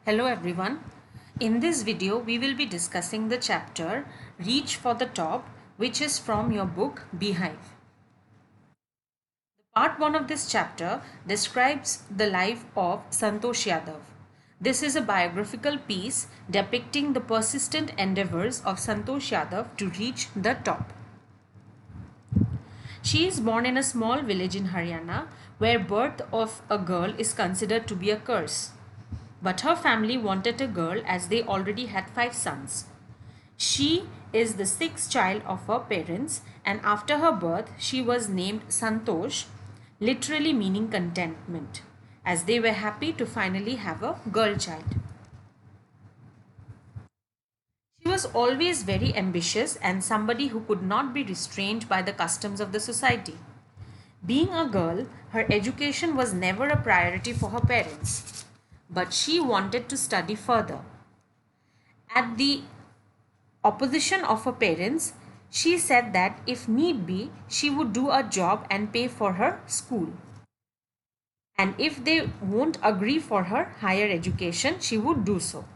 Hello everyone. In this video, we will be discussing the chapter Reach for the Top, which is from your book Beehive. Part 1 of this chapter describes the life of Santosh Yadav. This is a biographical piece depicting the persistent endeavors of Santosh Yadav to reach the top. She is born in a small village in Haryana where birth of a girl is considered to be a curse. But her family wanted a girl as they already had 5 sons. She is the 6th child of her parents, and after her birth she was named Santosh, literally meaning contentment, as they were happy to finally have a girl child. She was always very ambitious and somebody who could not be restrained by the customs of the society. Being a girl, her education was never a priority for her parents, but she wanted to study further. At the opposition of her parents, she said that if need be, she would do a job and pay for her school. And if they won't agree for her higher education, she would do so.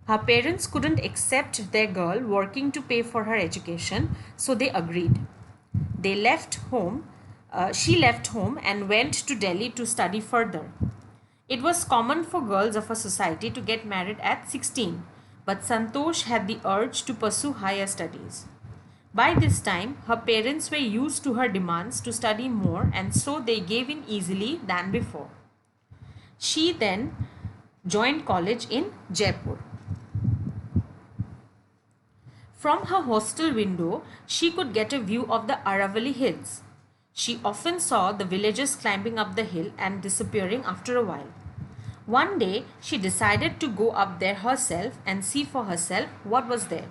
Her parents couldn't accept their girl working to pay for her education, so they agreed. They left home. She left home and went to Delhi to study further. It was common for girls of a society to get married at 16, but Santosh had the urge to pursue higher studies. By this time, her parents were used to her demands to study more, and so they gave in easily than before. She then joined college in Jaipur. From her hostel window, she could get a view of the Aravalli Hills. She often saw the villagers climbing up the hill and disappearing after a while. One day, she decided to go up there herself and see for herself what was there.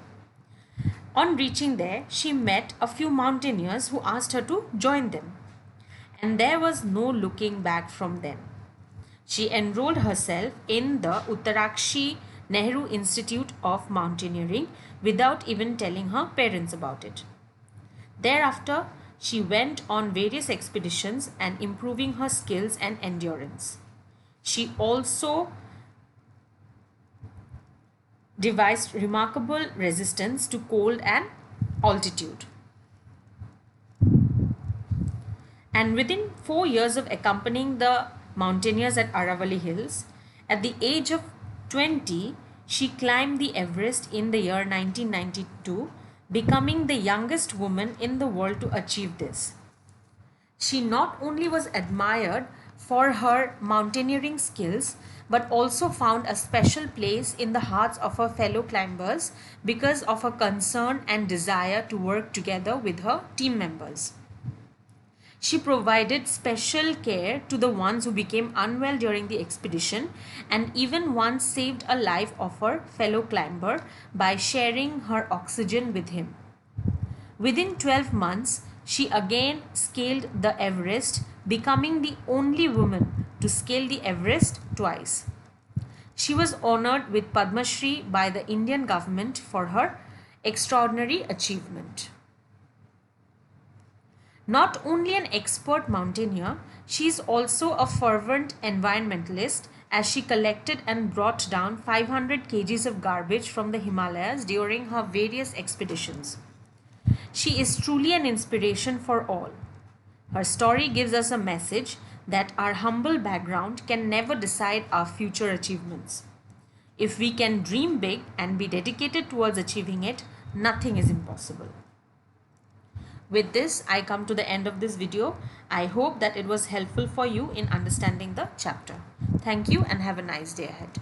On reaching there, she met a few mountaineers who asked her to join them. And there was no looking back from them. She enrolled herself in the Uttarakshi Nehru Institute of Mountaineering without even telling her parents about it. Thereafter, she went on various expeditions and improving her skills and endurance. She also devised remarkable resistance to cold and altitude. And within 4 years of accompanying the mountaineers at Aravalli Hills, at the age of 20, she climbed the Everest in the year 1992, becoming the youngest woman in the world to achieve this. She not only was admired for her mountaineering skills, but also found a special place in the hearts of her fellow climbers because of her concern and desire to work together with her team members. She provided special care to the ones who became unwell during the expedition, and even once saved a life of her fellow climber by sharing her oxygen with him. Within 12 months, she again scaled the Everest, becoming the only woman to scale the Everest twice. She was honored with Padma Shri by the Indian government for her extraordinary achievement. Not only an expert mountaineer, she is also a fervent environmentalist as she collected and brought down 500 kgs of garbage from the Himalayas during her various expeditions. She is truly an inspiration for all. Her story gives us a message that our humble background can never decide our future achievements. If we can dream big and be dedicated towards achieving it, nothing is impossible. With this, I come to the end of this video. I hope that it was helpful for you in understanding the chapter. Thank you and have a nice day ahead.